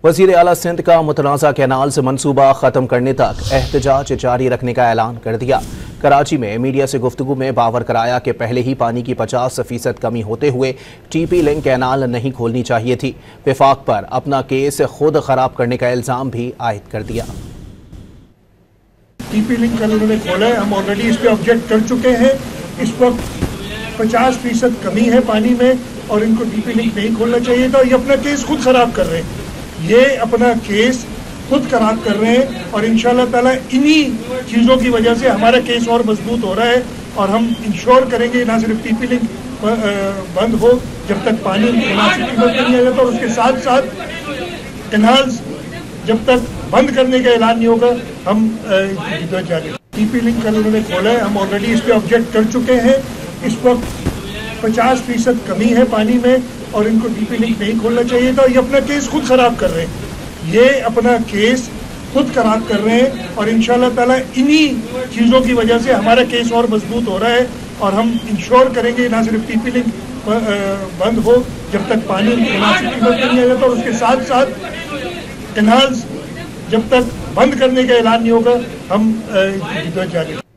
वज़ीर आला सिंध का मुतनाज़ा कैनाल से मंसूबा ख़त्म करने तक एहतजाज जारी रखने का ऐलान कर दिया। कराची में मीडिया से गुफ्तगू में बावर कराया कि पहले ही पानी की 50% कमी होते हुए टीपी लिंक कैनाल नहीं खोलनी चाहिए थी। वफाक पर अपना केस खुद खराब करने का इल्ज़ाम भी आयद कर दिया। टीपी लिंक कल उन्होंने खोला है, हम ऑलरेडी इस पे ऑब्जेक्ट कर चुके हैं। इस वक्त 50% कमी है पानी में और इनको टीपी लिंक नहीं खोलना चाहिए था। ये अपना केस खुद खराब कर रहे हैं, ये अपना केस खुद खराब कर रहे हैं और इंशाल्लाह ताला इन्हीं चीज़ों की वजह से हमारा केस और मजबूत हो रहा है। और हम इंश्योर करेंगे ना सिर्फ टीपी लिंक बंद हो जब तक पानी मुनासिब कीमत पे नहीं आ जाता, और उसके साथ साथ कैनाल्स जब तक बंद करने का ऐलान नहीं होगा हम जारी। टीपी लिंक कल उन्होंने खोला है, हम ऑलरेडी इस पे ऑब्जेक्ट कर चुके हैं। इस वक्त 50% कमी है पानी में और इनको टीपी लिंक नहीं खोलना चाहिए था। ये अपना केस खुद खराब कर रहे हैं, ये अपना केस खुद खराब कर रहे हैं और इंशाल्लाह ताला इन्हीं चीज़ों की वजह से हमारा केस और मजबूत हो रहा है। और हम इंश्योर करेंगे ना सिर्फ टीपी लिंक बंद हो जब तक पानी मुनासिब कीमत पे नहीं आ जाता, और उसके साथ साथ कैनाल्स जब तक बंद करने का ऐलान नहीं होगा हम जारी।